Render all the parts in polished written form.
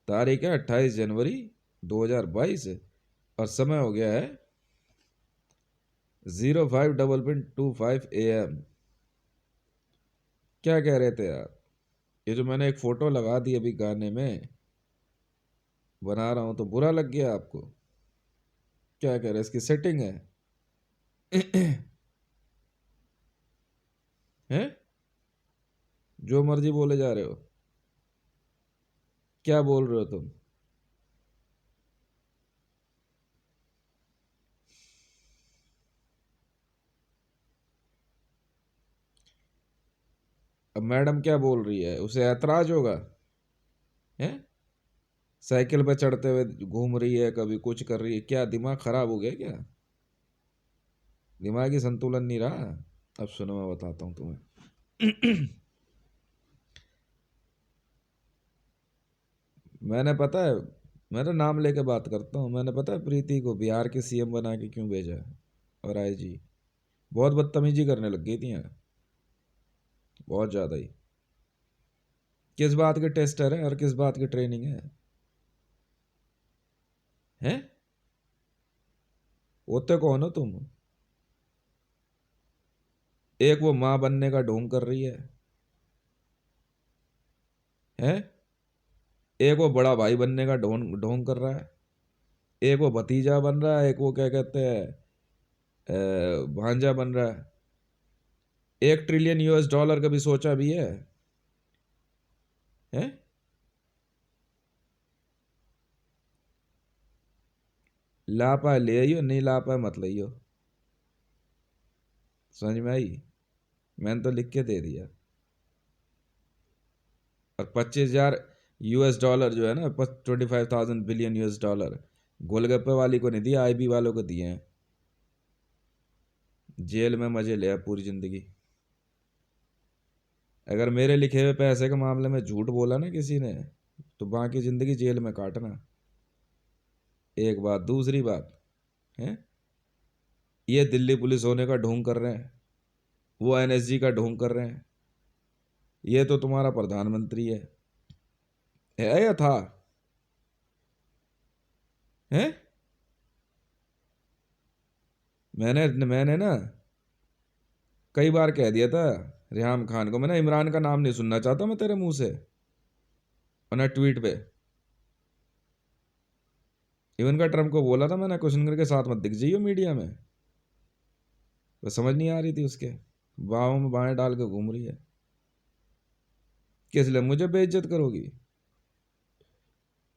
तारीख है 28 जनवरी 2022 और समय हो गया है 05:25 क्या कह रहे थे आप? ये जो मैंने एक फोटो लगा दी अभी गाने में बना रहा हूं तो बुरा लग गया आपको? क्या कह रहे हैं, इसकी सेटिंग है? हैं? जो मर्जी बोले जा रहे हो। क्या बोल रहे हो तुम? अब मैडम क्या बोल रही है, उसे ऐतराज होगा? हैं? साइकिल पे चढ़ते हुए घूम रही है, कभी कुछ कर रही है, क्या दिमाग खराब हो गया क्या? दिमागी संतुलन नहीं रहा? अब सुनो मैं बताता हूँ तुम्हें। मैंने पता है, मेरा नाम लेके बात करता हूँ, मैंने पता है प्रीति को बिहार के सीएम बना के क्यों भेजा है? और आईजी बहुत बदतमीजी करने लग गई थी यहाँ, बहुत ज़्यादा ही। किस बात के टेस्टर है और किस बात की ट्रेनिंग है? हैं? होते कौन हो तुम? एक वो माँ बनने का ढोंग कर रही है, हैं? एक वो बड़ा भाई बनने का ढोंग ढोंग कर रहा है, एक वो भतीजा बन रहा है, एक वो क्या कहते हैं भांजा बन रहा है। 1 ट्रिलियन US डॉलर कभी सोचा भी है? हैं? लापा ले आइयो, नहीं लापा मत लाइयो। समझ में आई? मैंने तो लिख के दे दिया। और 25,000 US डॉलर जो है ना, 25,000 बिलियन US डॉलर गोलगप्पे वाली को नहीं दिया, IB वालों को दिए हैं। जेल में मजे ले पूरी जिंदगी। अगर मेरे लिखे हुए पैसे के मामले में झूठ बोला ना किसी ने, तो बाकी जिंदगी जेल में काटना। एक बात, दूसरी बात है, ये दिल्ली पुलिस होने का ढोंग कर रहे हैं, वो NSG का ढोंग कर रहे हैं, ये तो तुम्हारा प्रधानमंत्री है या था? है? मैंने मैंने ना कई बार कह दिया था रेहाम खान को, मैंने इमरान का नाम नहीं सुनना चाहता मैं तेरे मुंह से, और ना ट्वीट पे। इवन का ट्रम्प को बोला था मैंने, कुशनगर के साथ मत दिख जाइयो मीडिया में। वो समझ नहीं आ रही थी उसके, बाहों में बाहें डाल के घूम रही है। किस लिए मुझे बेइज्जत करोगी?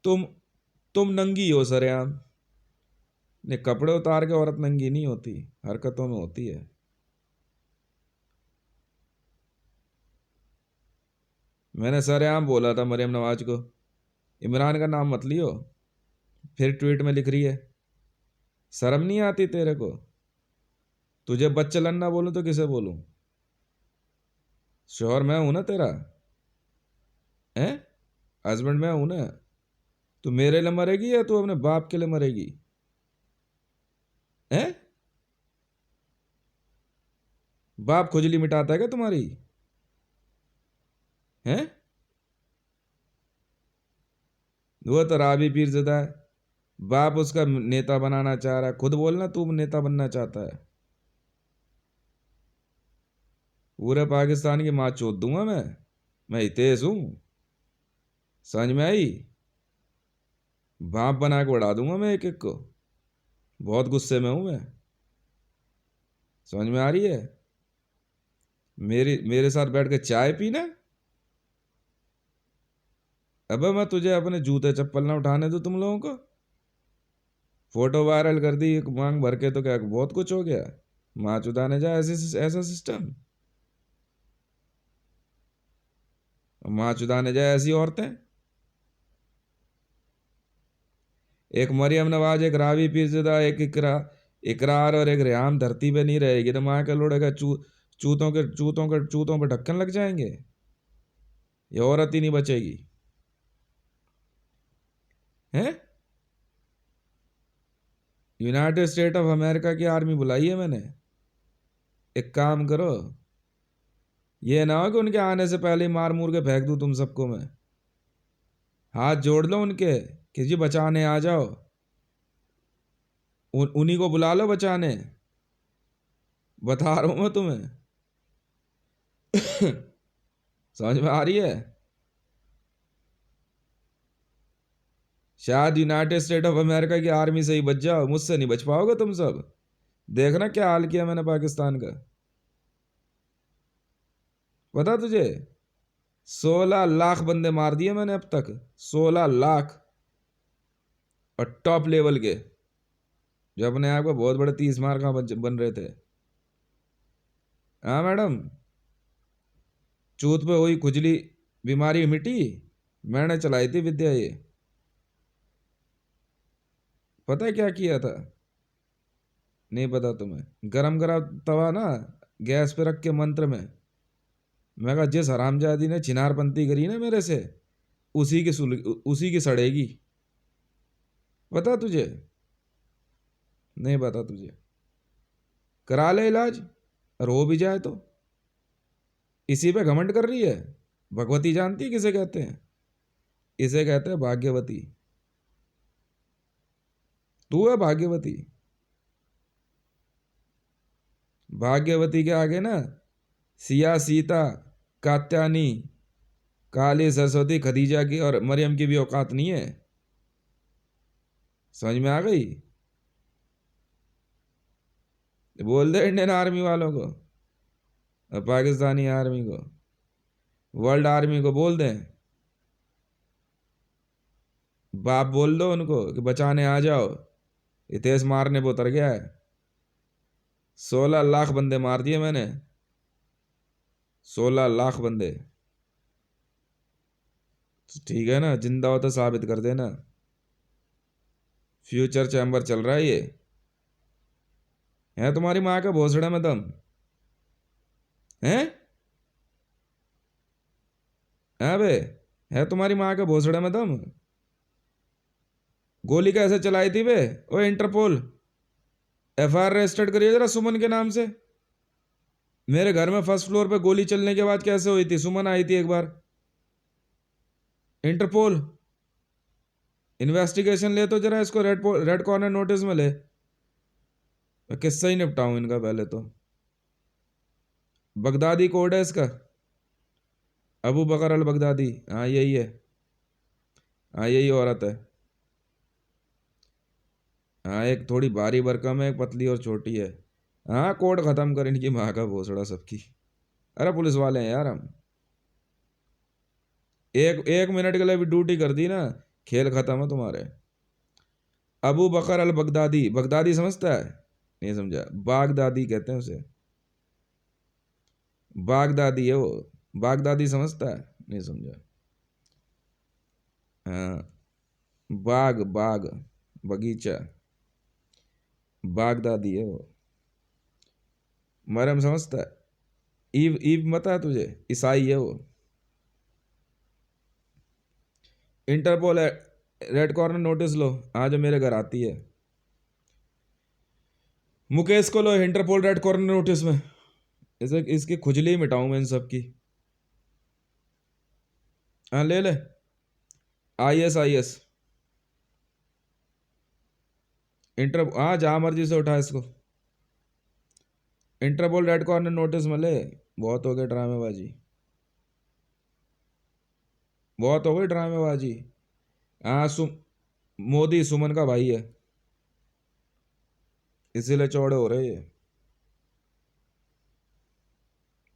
तुम तुम नंगी हो सरेआम। ने कपड़े उतार के औरत नंगी नहीं होती, हरकतों में होती है। मैंने सरेआम बोला था मरियम नवाज को, इमरान का नाम मत लियो। फिर ट्वीट में लिख रही है, शर्म नहीं आती तेरे को? तुझे बच्चलन ना बोलूं तो किसे बोलूं? शोहर मैं हूं ना तेरा, है? हस्बैंड मैं हूं ना। तू मेरे लिए मरेगी या तू अपने बाप के लिए मरेगी? है? बाप खुजली मिटाता है क्या तुम्हारी? है? वो तो राबी पीरज़दा है, बाप उसका नेता बनाना चाह रहा है, खुद बोलना तू नेता बनना चाहता है। पूरे पाकिस्तान की माँ चोद दूंगा मैं हितेश हूं। समझ में आई? बाप बना के उड़ा दूंगा मैं एक एक को। बहुत गुस्से में हूं मैं। समझ में आ रही है? मेरे साथ बैठ के चाय पीना। अबे मैं तुझे अपने जूते चप्पल ना उठाने दूं तुम लोगों को। फोटो वायरल कर दी एक मांग भर के तो क्या बहुत कुछ हो गया? माँ चुदाने जाए ऐसा सिस्टम? माँ चुदाने जाए ऐसी औरतें? एक मरियम नवाज, एक रावी पीरज़दा, एक इकरार और एक रेहाम धरती पे नहीं रहेगी तो माँ के लोड़े का चूतों पे ढक्कन लग जाएंगे। ये औरत ही नहीं बचेगी। हैं? यूनाइटेड स्टेट ऑफ अमेरिका की आर्मी बुलाई है मैंने। एक काम करो, ये ना हो कि उनके आने से पहले ही मार मूर के फेंक दूं तुम सबको मैं। हाथ जोड़ लो उनके कि जी बचाने आ जाओ, उन्हीं को बुला लो बचाने। बता रहा हूं मैं तुम्हें। समझ में आ रही है? शायद यूनाइटेड स्टेट ऑफ अमेरिका की आर्मी से ही बच जाओ, मुझसे नहीं बच पाओगे तुम सब। देखना क्या हाल किया मैंने पाकिस्तान का, पता तुझे? 16 लाख बंदे मार दिए मैंने अब तक, 16 लाख। और टॉप लेवल के, जो अपने आप को बहुत बड़े 30 मार का बन रहे थे। हाँ मैडम, चूत पे हुई खुजली बीमारी मिटी, मैंने चलाई थी विद्या ये। पता है क्या किया था? नहीं पता तुम्हें? गरम गरम तवा ना गैस पे रख के मंत्र में, मैं कहा जिस हरामजादी ने चिनारपंती करी ना मेरे से, उसी की सड़ेगी। पता तुझे? नहीं पता तुझे? करा ले इलाज, और हो भी जाए तो। इसी पे घमंड कर रही है। भगवती जानती है किसे कहते हैं? इसे कहते हैं भाग्यवती। तू है भाग्यवती। भाग्यवती के आगे ना सिया, सीता, कात्यानी, काली, सरस्वती, खदीजा की और मरियम की भी औकात नहीं है। समझ में आ गई? बोल दे इंडियन आर्मी वालों को और पाकिस्तानी आर्मी को, वर्ल्ड आर्मी को बोल दें, बाप बोल दो उनको कि बचाने आ जाओ, ये तेज मारने पे उतर गया है। 16 लाख बंदे मार दिए मैंने, 16 लाख बंदे। तो ठीक है ना, जिंदा हो तो साबित कर देना। फ्यूचर चैम्बर चल रहा है ये। है तुम्हारी माँ के भोसड़े में दम? है? है बे? है तुम्हारी माँ के भोसड़े में दम? गोली कैसे चलाई थी बे? ओ इंटरपोल, एफआईआर रजिस्टर्ड करिए जरा सुमन के नाम से। मेरे घर में फर्स्ट फ्लोर पे गोली चलने के बाद कैसे हुई थी? सुमन आई थी एक बार। इंटरपोल इन्वेस्टिगेशन ले तो जरा इसको रेड कॉर्नर नोटिस में ले। मैं किससे ही निपटाऊं इनका पहले तो। बगदादी कोड है इसका, अबू बकर अल बगदादी। हाँ यही है, हाँ यही औरत है। हाँ एक थोड़ी भारी भरकम है, एक पतली और छोटी है। हाँ कोड खत्म कर इनकी माँ का भोसड़ा सबकी। अरे पुलिस वाले हैं यार हम। एक एक मिनट के लिए भी ड्यूटी कर दी ना, खेल खत्म है तुम्हारे। अबू बकर अल बगदादी, बगदादी समझता है? नहीं समझा? बागदादी कहते हैं उसे, बागदादी है वो। बागदादी समझता है? नहीं समझा? हाँ, बाग बाग, बगीचा, बागदादी है वो। मरम समझता है? ईव ईव मत है तुझे? ईसाई है वो। इंटरपोल रेड कॉर्नर नोटिस लो, आज मेरे घर आती है। मुकेश को लो इंटरपोल रेड कॉर्नर नोटिस में, इसे इसकी खुजली मिटाऊं मैं इन सब की। हाँ ले ले। आईएस आईएस इंटर, हाँ जहां मर्जी से उठा इसको। इंटरपोल रेड कॉर्नर नोटिस में ले। बहुत हो गई ड्रामेबाजी, बहुत हो गई ड्रामेबाजी। हाँ मोदी सुमन का भाई है, इसीलिए चौड़े हो रहे ये।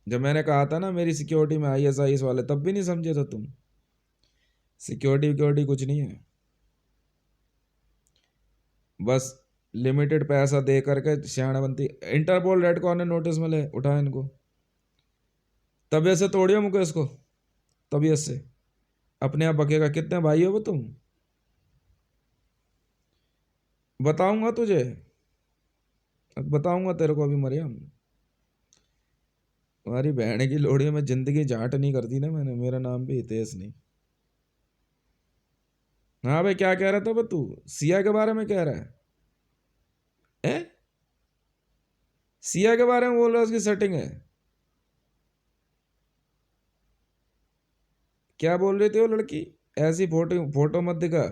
जब मैंने कहा था ना मेरी सिक्योरिटी में आईएस वाले, तब भी नहीं समझे तो तुम। सिक्योरिटी विक्योरिटी कुछ नहीं है, बस लिमिटेड पैसा दे करके सियाना बनती। इंटरपोल रेड कॉर्नर नोटिस में ले, उठा इनको। तबीयत से तोड़ियो मुकेश को, तबीयत से। अपने आप बकेगा, कितने भाई हो वो तुम? बताऊंगा तुझे, बताऊंगा तेरे को अभी मरियम। तुम्हारी बहन की लोड़ी में जिंदगी जाट नहीं कर दी ना मैंने, मेरा नाम भी हितेश नहीं। हाँ भाई क्या कह रहा था तू? सिया के बारे में कह रहा है? ए? सिया के बारे में बोल रहा है उसकी सेटिंग है? क्या बोल रही थी वो लड़की? ऐसी फोटो फोटो मत दिखा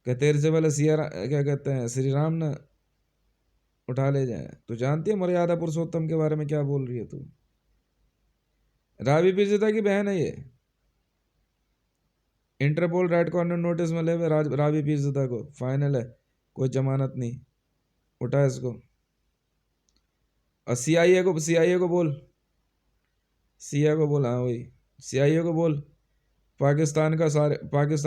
कि तेरे से पहले क्या कहते हैं श्री राम ने उठा ले जाए। तू जानती है मर्यादा पुरुषोत्तम के बारे में क्या बोल रही है तू? रावी पीड़िता की बहन है ये। इंटरपोल रेड कॉर्नर नोटिस में ले रावी पीड़िता को, फाइनल है, कोई जमानत नहीं। उठा इसको। और सीआईए को बोल, सीआईए को बोल, हाँ वही सीआईए को बोल, पाकिस्तान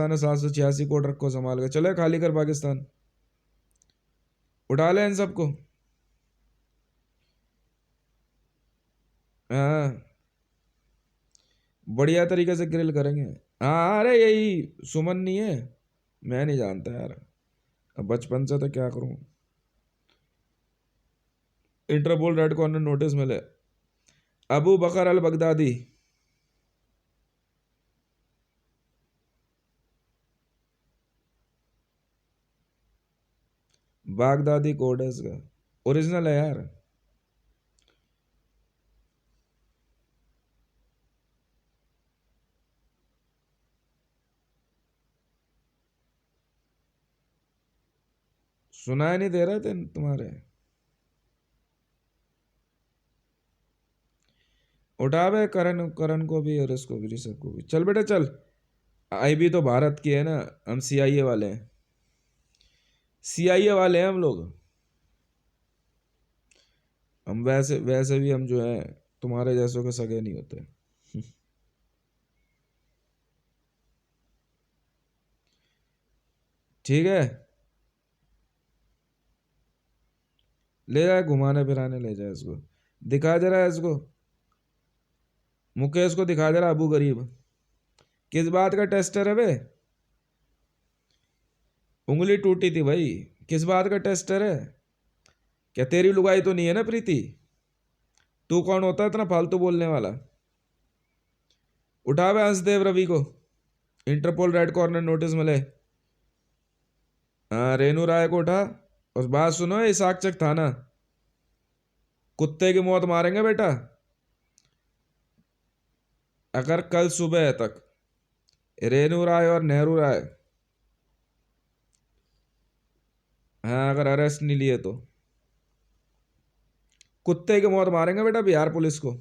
में 786 कोट रखो संभाल कर, चले खाली कर पाकिस्तान। उठा ले इन सबको। हाँ बढ़िया तरीके से ग्रिल करेंगे। हाँ अरे यही सुमन नहीं है, मैं नहीं जानता यार, अब बचपन से तो क्या करूं। इंटरपोल रेड कॉर्नर नोटिस मिले। अबू बकर अल बगदादी, बागदादी कोड है इसका, ओरिजिनल है यार। सुनाई नहीं दे रहा थे तुम्हारे? उठा बे करण करण को भी और इसको भी, ऋषभ को भी। चल बेटा चल, आई भी तो भारत की है ना, हम सीआईए वाले हैं, सीआईए वाले हैं हम लोग। हम वैसे वैसे भी हम जो है तुम्हारे जैसों के सगे नहीं होते। ठीक है, ले जाए घुमाने फिराने, ले जाए इसको, दिखा जरा इसको, मुकेश को दिखा जरा अबू गरीब। किस बात का टेस्टर है बे? उंगली टूटी थी भाई, किस बात का टेस्टर है? क्या तेरी लुगाई तो नहीं है ना प्रीति? तू कौन होता है इतना फालतू बोलने वाला? उठा बे हंसदेव रवि को, इंटरपोल रेड कॉर्नर नोटिस मिले। हाँ रेनू राय को उठा। और बात सुनो, ये साक्षक थाना, कुत्ते की मौत मारेंगे बेटा अगर कल सुबह तक रेनू राय और नेहरू राय, हाँ अगर अरेस्ट नहीं लिए तो कुत्ते की मौत मारेंगे बेटा बिहार पुलिस को,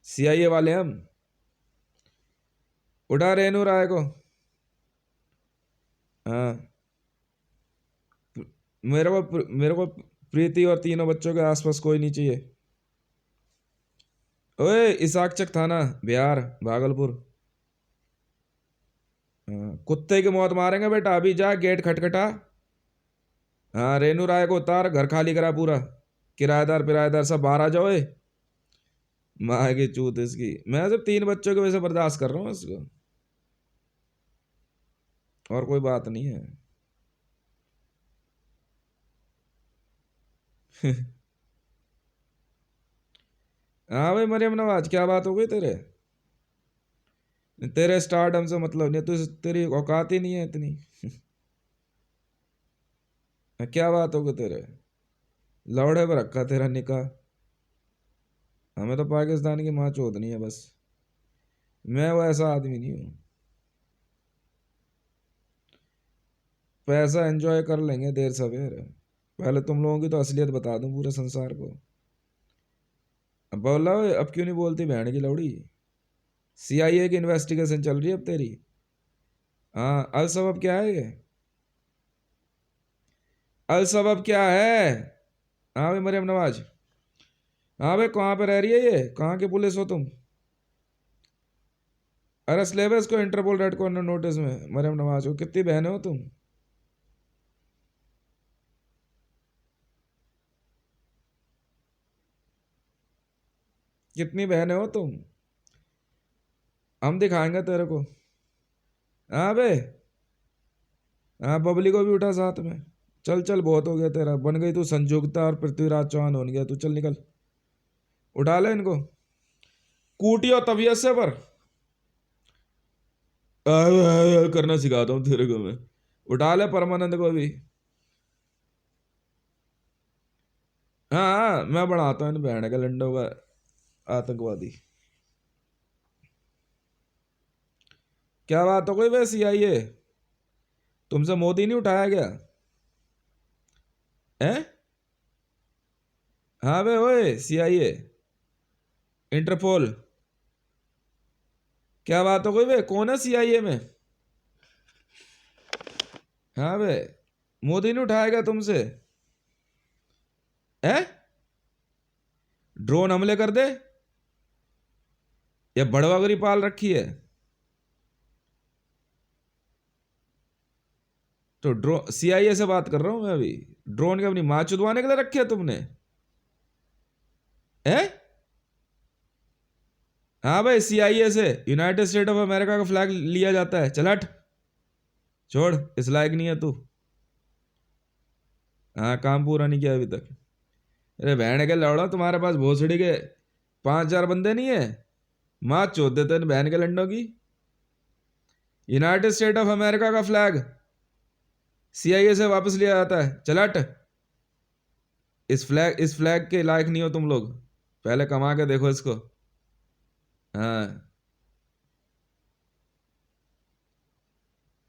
सीआईए वाले हम। उठा रेनू राय को। हाँ मेरे को प्रीति और तीनों बच्चों के आसपास कोई नहीं चाहिए। ओए इसाकचक थाना, बिहार, भागलपुर। हाँ, कुत्ते की मौत मारेंगे बेटा, अभी जा गेट खटखटा। हाँ रेनू राय को उतार, घर खाली करा पूरा, किराएदार पिराएदार सब बाहर आ जाओ। ए माँ की चूत इसकी, मैं सिर्फ 3 बच्चों की वजह से बर्दाश्त कर रहा हूँ इसको, और कोई बात नहीं है। हाँ भाई मरियम नवाज, क्या बात हो गई तेरे? तेरे स्टारडम से मतलब नहीं, तू तेरी औकात ही नहीं है इतनी। क्या बात हो गई तेरे? लौड़े पर रखा तेरा निकाह। हमें तो पाकिस्तान की माँ चोदनी है बस, मैं वो ऐसा आदमी नहीं हूँ। पैसा एंजॉय कर लेंगे देर सवेर, पहले तुम लोगों की तो असलियत बता दूं पूरे संसार को। अब बोला अब क्यों नहीं बोलती बहन की लौड़ी? सीआईए की इन्वेस्टिगेशन चल रही है अब तेरी। हाँ अल सबब क्या है ये? अल सबब क्या है? हाँ भाई मरियम नवाज, हाँ भाई कहाँ पे रह रही है ये, कहाँ की पुलिस हो तुम? अरे स्लेबस को इंटरपोल रेड कॉर्नर नोटिस में, मरियम नवाज को। कितनी बहनें हो तुम? कितनी बहनें हो तुम? हम दिखाएंगे तेरे को। हाँ बे, हाँ बबली को भी उठा साथ में। चल चल बहुत हो गया तेरा, बन गई तू संजुक्ता और पृथ्वीराज चौहान हो गया तू, चल निकल। उठा ले इनको, कूटी और तबीयत से पर करना सिखाता हूँ तेरे को मैं। उठा ले परमानंद को भी। हाँ हाँ, मैं बढ़ाता हूँ इन बहन के लंडों का आतंकवादी। क्या बात हो गई बे CIA? तुमसे मोदी नहीं उठाया गया? हैं? हाँ बे ओए CIA, इंटरपोल। क्या बात हो गई बे, कौन है CIA में? हाँ बे, मोदी नहीं उठाया गया तुमसे? हैं? ड्रोन हमले कर दे या बड़वागरी पाल रखी है? तो CIA से बात कर रहा हूं मैं अभी। ड्रोन के अपनी माँ चुदवाने के लिए रखे है तुमने? हैं? हाँ भाई, CIA से यूनाइटेड स्टेट ऑफ अमेरिका का फ्लैग लिया जाता है। चल हट, छोड़, इस लायक नहीं है तू। हाँ, काम पूरा नहीं किया अभी तक। अरे बहन के लौड़ा, तुम्हारे पास भोसड़ी के 5,000 बंदे नहीं है? माँ चोद देते हैं बहन के लंडों की। यूनाइटेड स्टेट ऑफ अमेरिका का फ्लैग CIA से वापस लिया जाता है। चल हट, इस फ्लैग के लायक नहीं हो तुम लोग। पहले कमा के देखो इसको। हाँ,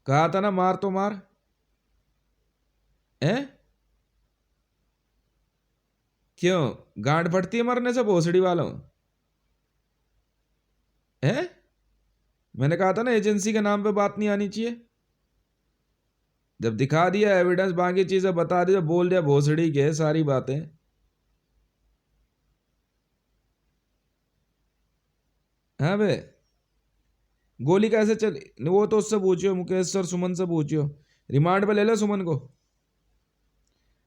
कहा था ना, मार तो मार। हैं? क्यों? गांड फटती है मरने से भोसड़ी वालों? हैं? मैंने कहा था ना, एजेंसी के नाम पे बात नहीं आनी चाहिए। जब दिखा दिया एविडेंस, बाकी चीजें बता दी, जब बोल दिया भोसड़ी के सारी बातें। हाँ बे, गोली कैसे चली वो तो उससे पूछियो, मुकेश सर सुमन से पूछियो। रिमांड पे ले लो सुमन को।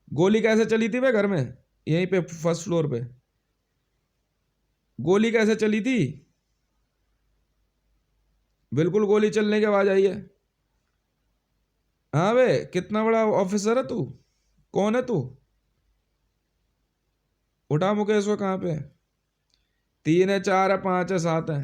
गोली कैसे चली थी बे घर में, यहीं पे फर्स्ट फ्लोर पे? गोली कैसे चली थी? बिल्कुल गोली चलने की आवाज आई है। हाँ बे, कितना बड़ा ऑफिसर है तू? कौन है तू? उठा मुकेश को। कहाँ पे है? 3 है, 4 है, 5 है, 7 है?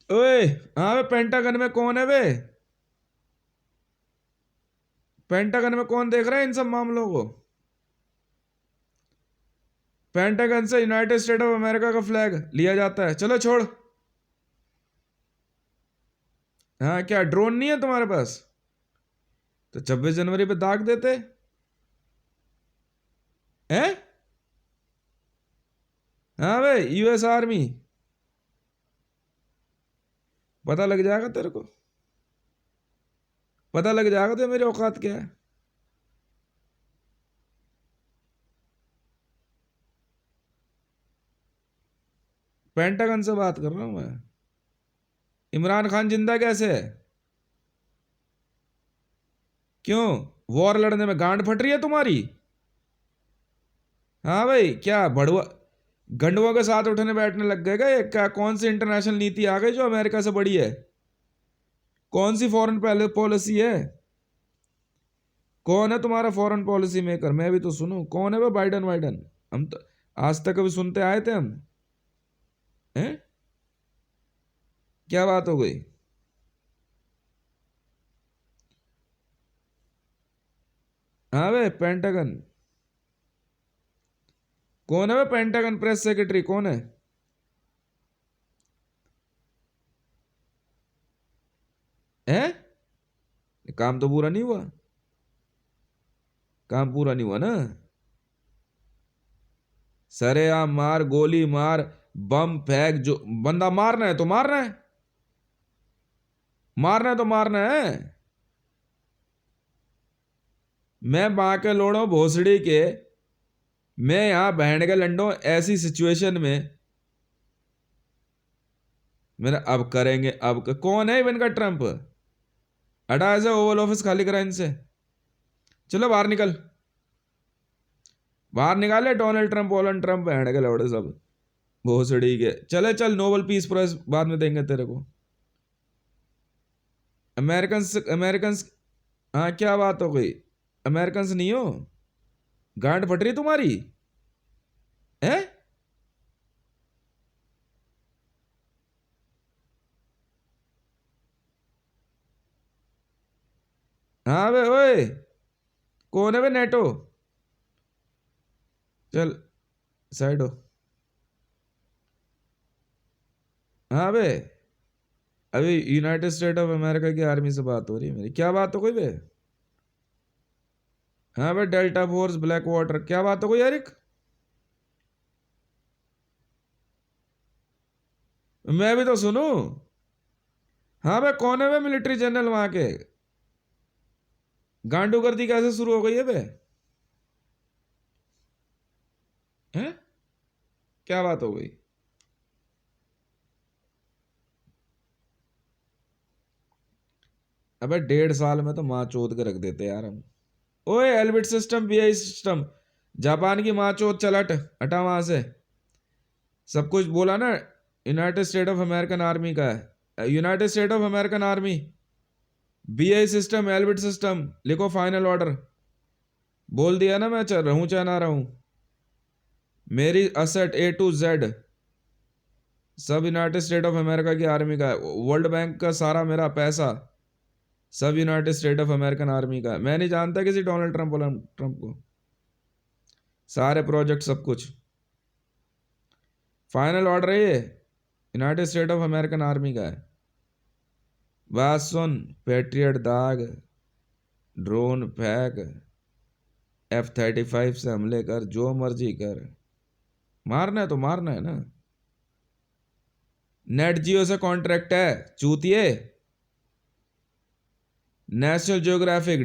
ओए, हाँ बे, पेंटागन में कौन है बे? पेंटागन में कौन देख रहा है इन सब मामलों को? पेंटागन से यूनाइटेड स्टेट ऑफ अमेरिका का फ्लैग लिया जाता है। चलो छोड़। हाँ, क्या ड्रोन नहीं है तुम्हारे पास? तो 26 जनवरी पे दाग देते हैं। हाँ भाई, US आर्मी। पता लग जाएगा तेरे को, पता लग जाएगा तो मेरी औकात क्या है। पेंटागन से बात कर रहा हूं मैं। इमरान खान जिंदा कैसे है? क्यों? वॉर लड़ने में गांड फट रही है तुम्हारी? हाँ भाई, क्या बड़ुआ गंडुओं के साथ उठने बैठने लग गए क्या? क्या कौन सी इंटरनेशनल नीति आ गई जो अमेरिका से बड़ी है? कौन सी फॉरेन पॉलिसी है? कौन है तुम्हारा फॉरेन पॉलिसी मेकर? मैं भी तो सुनूं, कौन है वो बाइडन वाइडन? हम तो आज तक कभी सुनते आए थे हम? हैं? क्या बात हो गई? हाँ वे पेंटागन। कौन है वो पेंटागन प्रेस सेक्रेटरी, कौन है? हैं? काम तो पूरा नहीं हुआ। काम पूरा नहीं हुआ ना? सरेआम मार, गोली मार, बम फेंक, जो बंदा मारना है तो मारना है। मारना है तो मारना है। मैं बां के लोड़ो भोसड़ी के। मैं यहां बहन के लंडो ऐसी सिचुएशन में मैंने अब करेंगे कौन है इवन का ट्रंप? हटा ऐसे ओवल ऑफिस खाली करा इनसे। चलो बाहर निकल। बाहर निकाले डोनाल्ड ट्रंप, ओलन ट्रंप, बहन के लौड़े सब भोसड़ी के। चले चल, नोबल पीस प्राइज बाद में देंगे तेरे को। American American. हाँ, क्या बात हो गई? अमेरिकन नहीं हो? गांड फट रही तुम्हारी? है? हाँ बे ओए, कौन है बे नेटो? चल साइड हो। हाँ बे, अभी यूनाइटेड स्टेट ऑफ अमेरिका की आर्मी से बात हो रही है मेरी। क्या बात हो गई बे? हाँ बे, डेल्टा फोर्स, ब्लैक वाटर, क्या बात हो गई यार? मैं भी तो सुनूं। हाँ बे, कौन है बे मिलिट्री जनरल वहां के? गांडू गर्दी कैसे शुरू हो गई है बे? हैं? क्या बात हो गई? अबे 1.5 साल में तो माँ चोद के रख देते यार हम। ओए Elbit system, BI system, Japan की माँ चोद, चल हट, हटा वहां से। सब कुछ बोला ना, United State of American army का है, United State of American army, BI system, Elbit system, लिखो फाइनल ऑर्डर। बोल दिया ना, मैं चल रहूं चाहे ना रहूं। मेरी असेट A to Z सब यूनाइटेड स्टेट ऑफ अमेरिका की आर्मी का है। वर्ल्ड बैंक का सारा मेरा पैसा सब United State of American army का है। मैं नहीं जानता किसी डोनाल्ड ट्रंप को। सारे प्रोजेक्ट सब कुछ फाइनल ऑर्डर है ये, United State of American army का है। बात सुन, पेट्रियट दाग, ड्रोन फेंक, F-35 से हमले कर, जो मर्जी कर, मारना है तो मारना है ना। नेट जियो से कॉन्ट्रैक्ट है चूतिए। नेशनल जियोग्राफिक,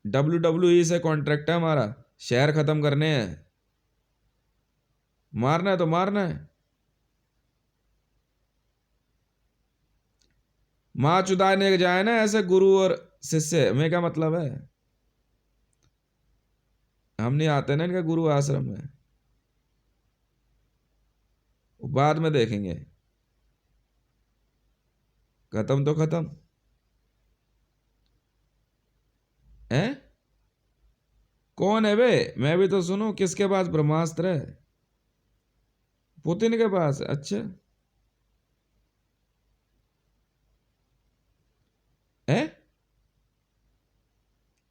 WWE से कॉन्ट्रैक्ट है हमारा, शहर खत्म करने हैं। मारना है तो मारना है। माँ चुदाने जाए ना ऐसे गुरु और शिष्य में, क्या मतलब है? हम नहीं आते ना इनके गुरु आश्रम में, वो बाद में देखेंगे। खत्म तो खत्म है। कौन है बे? मैं भी तो सुनूं, किसके पास ब्रह्मास्त्र है? पुतिन के पास? अच्छा है।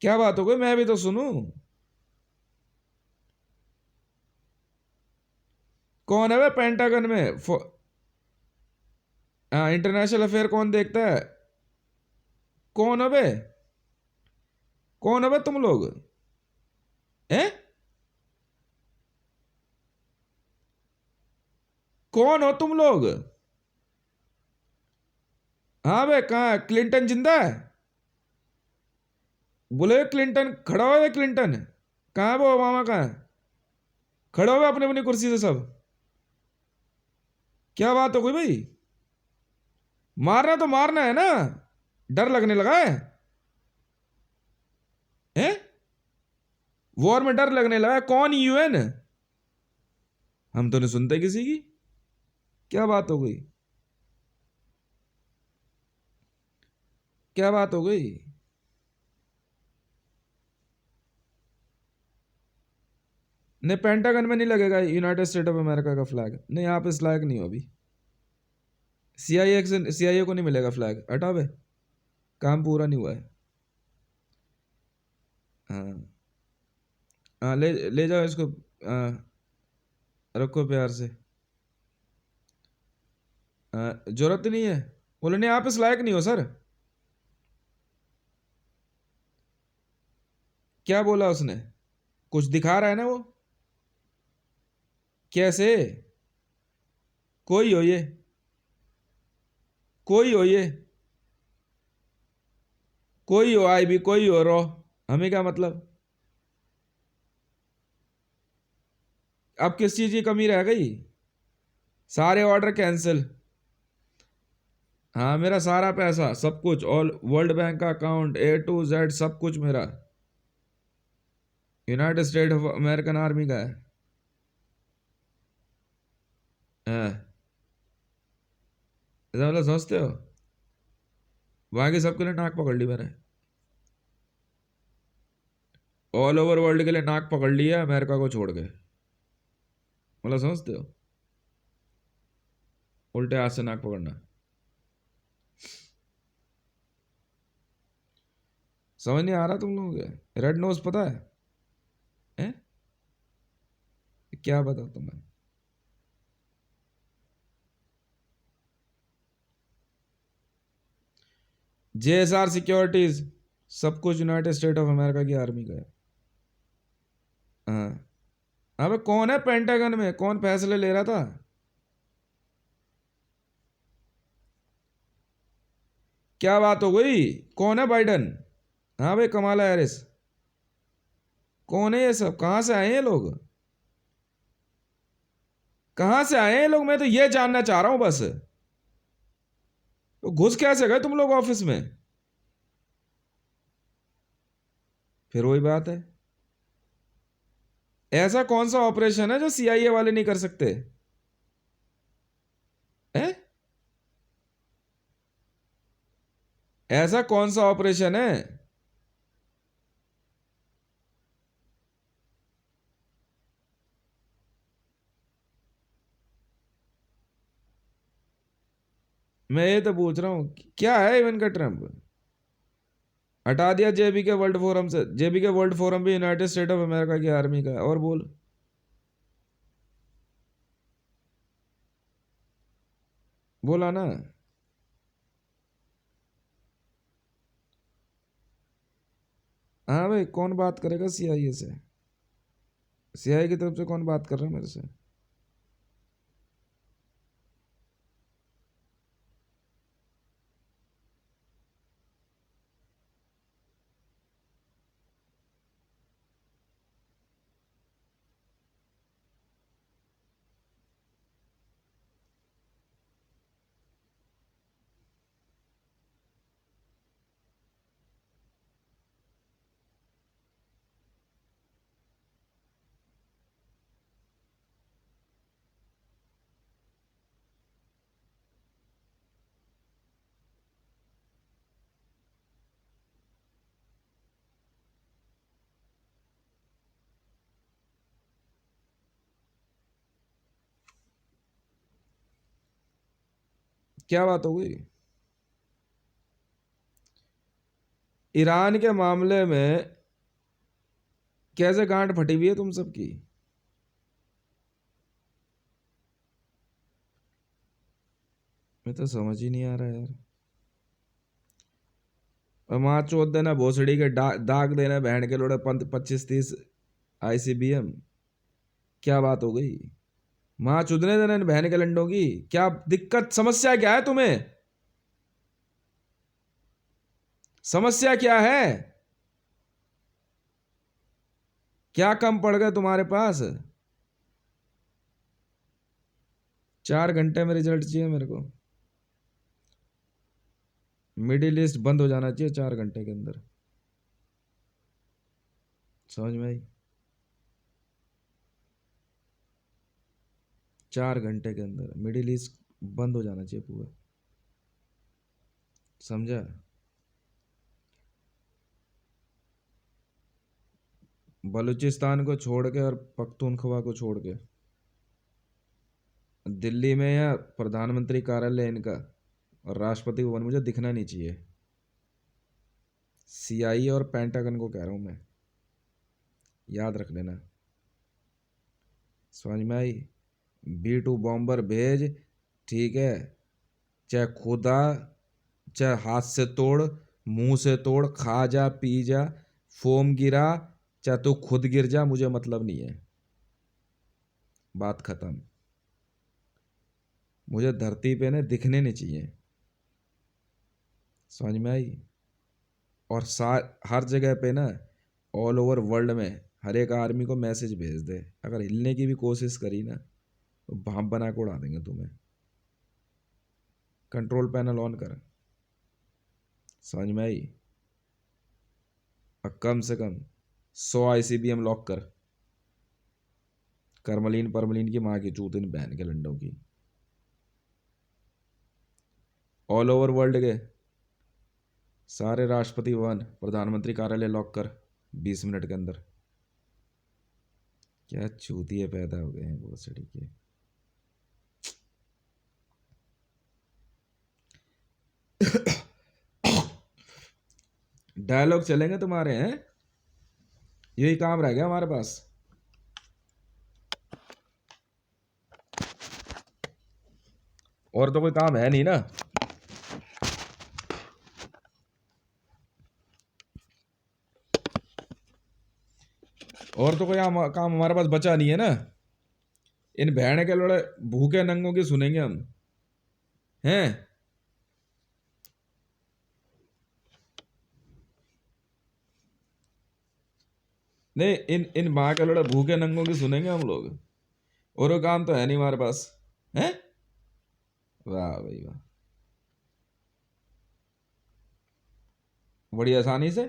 क्या बात हो गई? मैं भी तो सुनूं। कौन है बे पेंटागन में? हाँ, इंटरनेशनल अफेयर कौन देखता है? कौन है बे? कौन है बे तुम लोग? हैं? कौन हो तुम लोग? हाँ बे, कहाँ क्लिंटन जिंदा है? बोले क्लिंटन खड़ा हो, क्लिंटन कहाँ है? वो ओबामा कहाँ है? खड़े हो अपनी अपनी कुर्सी से सब। क्या बात हो गई भाई? मारना तो मारना है ना, डर लगने लगा है? हैं? वॉर में डर लगने लगा है? कौन UN? हम तो नहीं सुनते किसी की। क्या बात हो गई? क्या बात हो गई? नहीं, पेंटागन में नहीं लगेगा यूनाइटेड स्टेट ऑफ अमेरिका का फ्लैग, नहीं आप इस लायक नहीं हो अभी। CIA को नहीं मिलेगा फ्लैग, हटा बे, काम पूरा नहीं हुआ है। हाँ हाँ, ले ले जाओ इसको। रखो प्यार से। जरूरत ही नहीं है। बोले नहीं आप इस लायक नहीं हो सर। क्या बोला उसने? कुछ दिखा रहा है ना वो? कैसे? कोई हो ये, कोई हो ये, कोई हो आई भी, कोई हो रो, हमें क्या मतलब? अब किस चीज की कमी रह गई? सारे ऑर्डर कैंसिल। हाँ, मेरा सारा पैसा सब कुछ, ऑल वर्ल्ड बैंक का अकाउंट A to Z सब कुछ मेरा United State of American army का है। हाँ, ऐसा मतलब समझते हो? बाकी सबके लिए नाक पकड़ ली मैंने, ऑल ओवर वर्ल्ड के लिए नाक पकड़ लिया अमेरिका को छोड़ के। मतलब समझते हो? उल्टे हाथ से नाक पकड़ना। समझ नहीं आ रहा तुम लोगों के? रेड नोज पता है? हैं? क्या पता तुम्हें? JSR सिक्योरिटीज सब कुछ यूनाइटेड स्टेट ऑफ अमेरिका की आर्मी का है। हाँ। अबे कौन है पेंटागन में, कौन फैसले ले रहा था? क्या बात हो गई? कौन है बाइडन? हाँ भाई, कमाला हैरिस। कौन है ये सब? कहाँ से आए हैं ये लोग? कहाँ से आए हैं ये लोग? मैं तो ये जानना चाह रहा हूं बस। तो घुस कैसे गए तुम लोग ऑफिस में? फिर वही बात है। ऐसा कौन सा ऑपरेशन है जो CIA वाले नहीं कर सकते? है? ऐसा कौन सा ऑपरेशन है? मैं ये तो पूछ रहा हूं, क्या है इवन का ट्रम्प? हटा दिया JB के वर्ल्ड फोरम से। JB के वर्ल्ड फोरम भी यूनाइटेड स्टेट ऑफ अमेरिका की आर्मी का है। और बोल। बोला ना। हाँ भाई, कौन बात करेगा CIA से? CIA की तरफ से कौन बात कर रहा है मेरे से? क्या बात हो गई? ईरान के मामले में कैसे गांठ फटी हुई है तुम सबकी? मैं तो समझ ही नहीं आ रहा यार। और माँ चोद देना, भोसड़ी के दाग देना, बहन के लोड़े 25-30 ICBM। क्या बात हो गई? माँ चुदने देना इन बहन के लंडों की। क्या दिक्कत, समस्या क्या है तुम्हें? समस्या क्या है? क्या कम पड़ गए तुम्हारे पास? 4 घंटे में रिजल्ट चाहिए मेरे को। मिडिल ईस्ट बंद हो जाना चाहिए 4 घंटे के अंदर। समझ में आई? 4 घंटे के अंदर मिडिल ईस्ट बंद हो जाना चाहिए पूरा। समझा? बलूचिस्तान को छोड़ के और पख्तूनख्वा को छोड़ के दिल्ली में या प्रधानमंत्री कार्यालय इनका और राष्ट्रपति भवन मुझे दिखना नहीं चाहिए। CIA और पेंटागन को कह रहा हूं मैं, याद रख लेना। समझ में आई? B2 बॉम्बर भेज। ठीक है? चाहे खुदा, चाहे हाथ से तोड़, मुंह से तोड़, खा जा, पी जा, फोम गिरा, चाहे तू खुद गिर जा, मुझे मतलब नहीं है। बात खत्म। मुझे धरती पे ने दिखने नहीं चाहिए। समझ में आई? और हर जगह पे ना, ऑल ओवर वर्ल्ड में हर एक आर्मी को मैसेज भेज दे, अगर हिलने की भी कोशिश करी ना तो भाप बना के उड़ा देंगे तुम्हें। कंट्रोल पैनल ऑन कर। समझ में आई? और कम से कम 100 ICBM लॉक कर। करमलीन परमलीन की माँ की चूत इन बहन के लंडों की। ऑल ओवर वर्ल्ड के सारे राष्ट्रपति भवन, प्रधानमंत्री कार्यालय लॉक कर 20 मिनट के अंदर। क्या चूतिए पैदा हो गए हैं बहुत सड़ी के। डायलॉग चलेंगे तुम्हारे हैं, यही काम रह गया हमारे पास। और तो कोई काम है नहीं ना। और तो कोई काम हमारे पास बचा नहीं है ना। इन बहन के लोड़े भूखे नंगों की सुनेंगे हम हैं। नहीं, इन इन माँ के लोड़े भूखे नंगों की सुनेंगे हम लोग। और वो काम तो है नहीं हमारे पास हैं। वाह भाई वाह, बड़ी आसानी से।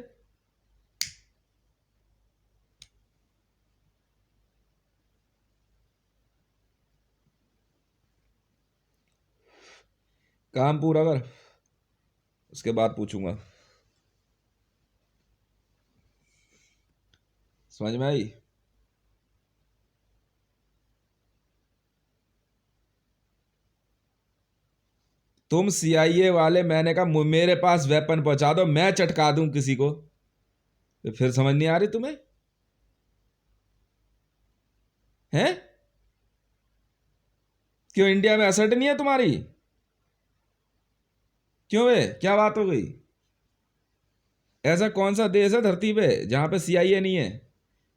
काम पूरा कर, उसके बाद पूछूंगा। समझ में आई? तुम सीआईए वाले, मैंने कहा मेरे पास वेपन पहुंचा दो, मैं चटका दूं किसी को। तो फिर समझ नहीं आ रही तुम्हें हैं? क्यों इंडिया में असर्ट नहीं है तुम्हारी? क्यों बे, क्या बात हो गई? ऐसा कौन सा देश है धरती पे जहां पे सीआईए नहीं है?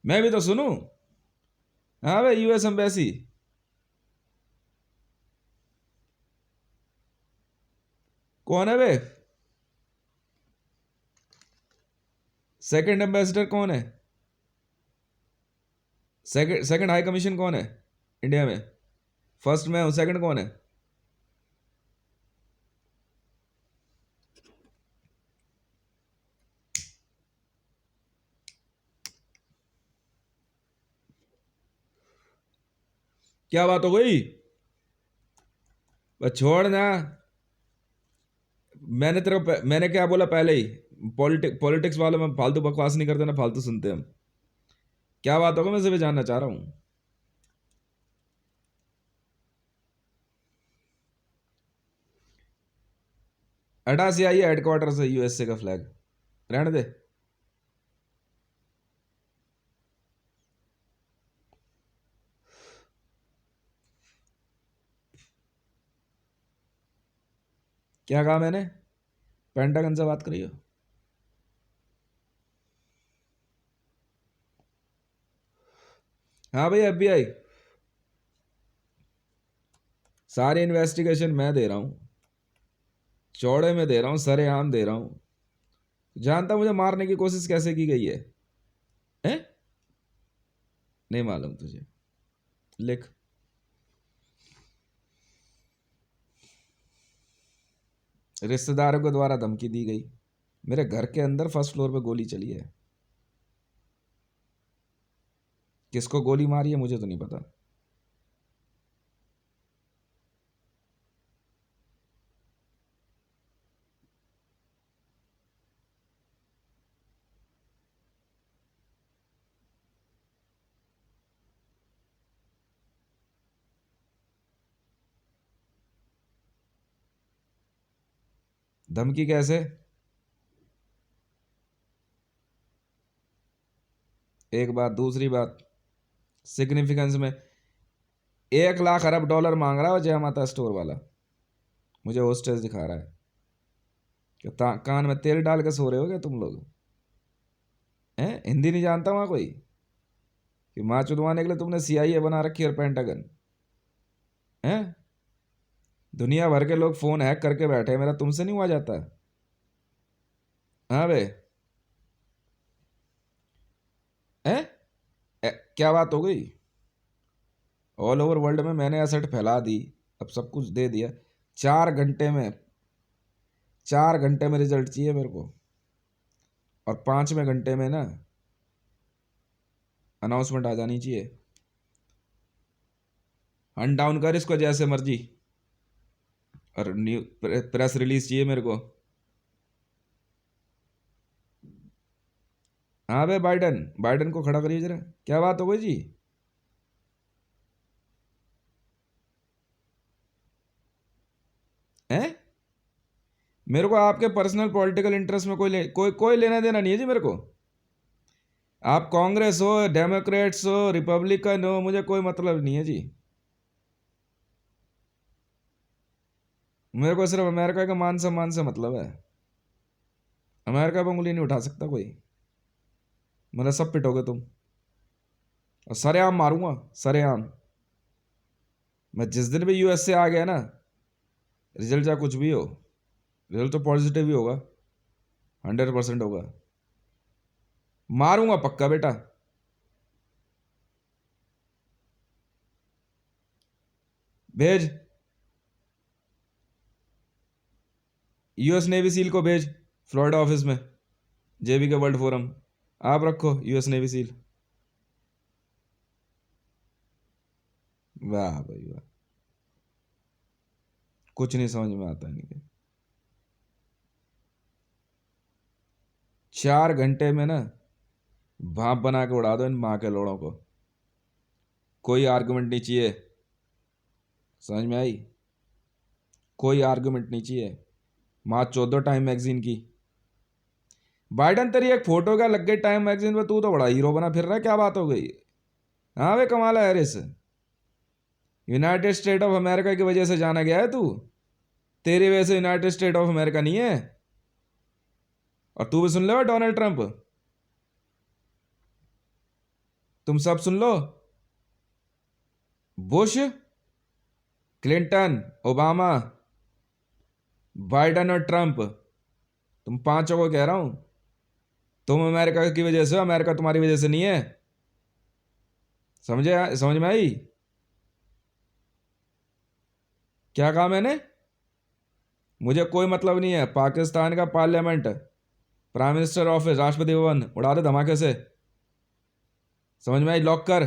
मैं भी तो सुनूं। हाँ भाई, यूएस एम्बेसी। कौन है बे? सेकंड एम्बेसडर कौन है? सेकंड सेकंड हाई कमीशन कौन है इंडिया में? फर्स्ट मैं हूं, सेकंड कौन है? क्या बात हो गई? बस छोड़ ना। मैंने क्या बोला पहले ही, पॉलिटिक्स वालों में फालतू बकवास नहीं करते ना, फालतू सुनते हम। क्या बात होगा, मैं सिर्फ जानना चाह रहा हूं। अड्डा से आई है, हेडक्वार्टर से यूएसए का फ्लैग। रहने दे। क्या कहा मैंने? पेंटागन से बात करियो। हाँ भाई, एफबीआई सारी इन्वेस्टिगेशन मैं दे रहा हूं, चौड़े में दे रहा हूं, सरेआम दे रहा हूं। जानता मुझे मारने की कोशिश कैसे की गई है? हैं? नहीं मालूम तुझे? लिख। रिश्तेदारों के द्वारा धमकी दी गई, मेरे घर के अंदर फर्स्ट फ्लोर पे गोली चली है। किसको गोली मारी है मुझे तो नहीं पता। धमकी कैसे? एक बात, दूसरी बात, सिग्निफिकेंस में 1 लाख अरब डॉलर मांग रहा है जय माता स्टोर वाला। मुझे होस्टेज दिखा रहा है कि कान में तेल डाल के सो रहे हो क्या तुम लोग हैं? हिंदी नहीं जानता वहां कोई? कि माँ चुदवाने के लिए तुमने सीआईए बना रखी है और पेंटागन हैं? दुनिया भर के लोग फोन हैक करके बैठे हैं, मेरा तुमसे नहीं हुआ जाता? हाँ बे। हैं? क्या बात हो गई? ऑल ओवर वर्ल्ड में मैंने एसेट फैला दी, अब सब कुछ दे दिया। 4 घंटे में, 4 घंटे में रिजल्ट चाहिए मेरे को। और 5वें घंटे में ना अनाउंसमेंट आ जानी चाहिए। हंट डाउन कर इसको जैसे मर्जी। और न्यू प्रेस रिलीज चाहिए मेरे को। हाँ भाई, बाइडन बाइडन को खड़ा करिए जरा। क्या बात हो गई जी? हैं? मेरे को आपके पर्सनल पॉलिटिकल इंटरेस्ट में कोई लेना देना नहीं है जी मेरे को। आप कांग्रेस हो, डेमोक्रेट्स हो, रिपब्लिकन हो, मुझे कोई मतलब नहीं है जी। मेरे को सिर्फ अमेरिका के मान सम्मान से मतलब है। अमेरिका पर उंगली नहीं उठा सकता कोई, मतलब सब पिटोगे तुम। और सरेआम मारूंगा, सरेआम। मैं जिस दिन भी यूएस से आ गया ना, रिजल्ट चाहे कुछ भी हो, रिजल्ट तो पॉजिटिव ही होगा, 100% होगा। मारूंगा पक्का बेटा। भेज, यूएस नेवी सील को भेज फ्लोरिडा ऑफिस में, जेबी के वर्ल्ड फोरम। आप रखो यूएस नेवी सील। वाह भाई वाह, कुछ नहीं समझ में आता नहीं। 4 घंटे में ना भाप बना के उड़ा दो इन माँ के लोड़ों को। कोई आर्गुमेंट नहीं चाहिए, समझ में आई? कोई आर्गुमेंट नहीं चाहिए। माँ चौदह दो टाइम मैगजीन की। बाइडन तेरी एक फोटो क्या लग गई टाइम मैगजीन में, तू तो बड़ा हीरो बना फिर रहा है, क्या बात हो गई? हाँ वे Kamala Harris, United State of America की वजह से जाना गया है तू। तेरी वजह से यूनाइटेड स्टेट ऑफ अमेरिका नहीं है। और तू भी सुन लो डोनाल्ड ट्रंप, तुम सब सुन लो। बुश, क्लिंटन, ओबामा, बाइडन और ट्रंप, तुम पांचों को कह रहा हूं, तुम अमेरिका की वजह से हो, अमेरिका तुम्हारी वजह से नहीं है। समझे? समझ में आई? क्या कहा मैंने? मुझे कोई मतलब नहीं है। पाकिस्तान का parliament, prime minister office, Rashtrapati Bhavan उड़ा दे धमाके से। समझ में आई? लॉक कर।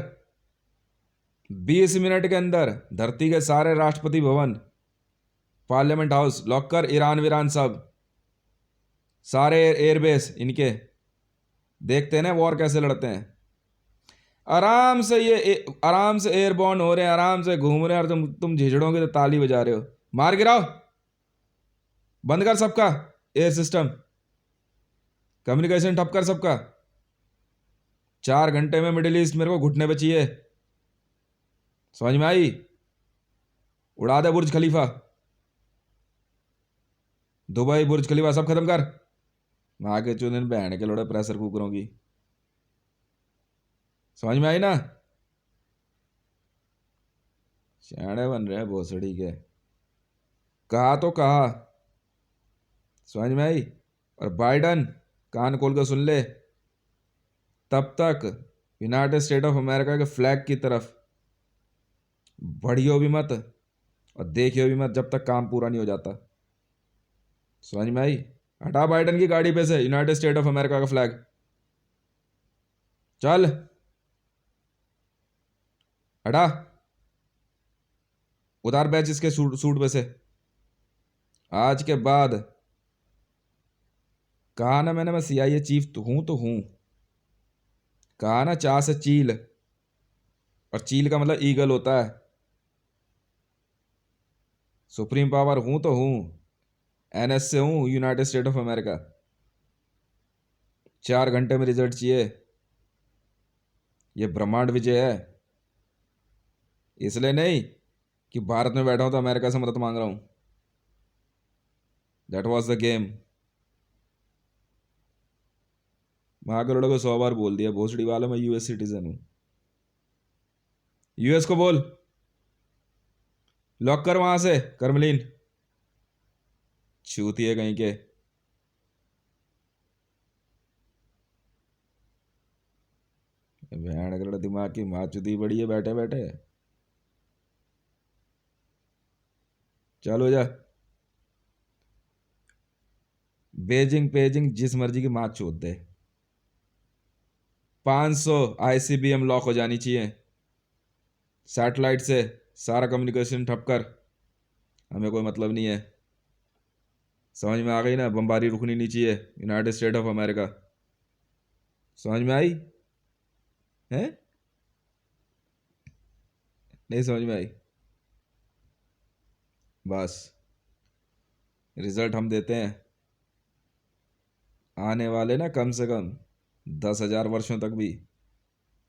20 मिनट के अंदर धरती के सारे Rashtrapati Bhavan, parliament house lock कर। ईरान वीरान सब, सारे एयरबेस इनके, देखते हैं ना वॉर कैसे लड़ते हैं। आराम से आराम से एयरबॉर्न हो रहे हैं, आराम से घूम रहे हैं, और तुम झिझड़ोगे तो ताली बजा रहे हो। मार गिराओ, बंद कर सबका एयर सिस्टम, कम्युनिकेशन ठप कर सबका। 4 घंटे में मिडिल ईस्ट मेरे को घुटने पे चाहिए। समझ में आई? उड़ा दे बुर्ज खलीफा, दुबई बुर्ज खलीफा सब खत्म कर। वहां के चुने बहन के लोड़े प्रेशर कुकरों की। समझ में आई ना? सियाणे बन रहे हैं भोसड़ी के। कहा तो कहा, समझ में आई? और बाइडन, कान खोल कर सुन ले, तब तक यूनाइटेड स्टेट ऑफ अमेरिका के फ्लैग की तरफ बढ़ियो भी मत और देखियो भी मत जब तक काम पूरा नहीं हो जाता। समझ में आई? हटा बाइडन की गाड़ी पे से यूनाइटेड स्टेट ऑफ अमेरिका का फ्लैग। चल हटा, उतार बैच इसके सूट सूट पे से। आज के बाद, कहा ना मैंने, मैं सीआईए चीफ तो हूं। कहा ना, चाह से चील, और चील का मतलब ईगल होता है। सुप्रीम पावर हूं तो हूं, एनएस से हूं, यूनाइटेड स्टेट ऑफ अमेरिका। 4 घंटे में रिजल्ट चाहिए। ये ब्रह्मांड विजय है। इसलिए नहीं कि भारत में बैठा हूं तो अमेरिका से मदद मांग रहा हूं। That was the game. वहां के लोगों को 100 बार बोल दिया भोसड़ी वाला, मैं यूएस सिटीजन हूं। यूएस को बोल लॉक कर वहां से करमलीन, छूती है कहीं के। भैंड का दिमाग की माचुदी बड़ी है बैठे बैठे। चलो जा, बेजिंग पेजिंग जिस मर्जी की माँ चोद दे। 500 आईसीबीएम लॉक हो जानी चाहिए। सैटेलाइट से सारा कम्युनिकेशन ठप कर, हमें कोई मतलब नहीं है। समझ में आ गई ना? बमबारी रुकनी नहीं चाहिए यूनाइटेड स्टेट ऑफ अमेरिका। समझ में आई? है? नहीं समझ में आई? बस रिजल्ट हम देते हैं। आने वाले ना कम से कम 10,000 वर्षों तक भी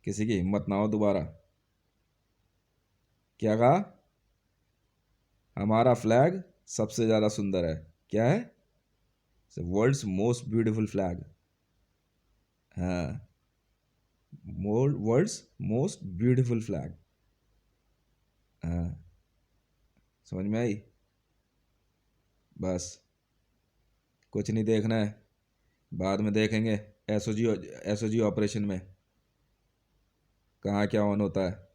किसी की हिम्मत ना हो दोबारा। क्या कहा? हमारा फ्लैग सबसे ज्यादा सुंदर है। क्या है? World's most beautiful flag. हाँ, वर्ल्ड्स मोस्ट ब्यूटीफुल फ्लैग। हाँ, समझ में आई? बस, कुछ नहीं देखना है, बाद में देखेंगे। एसओजी एसओजी ऑपरेशन में कहाँ क्या ऑन होता है।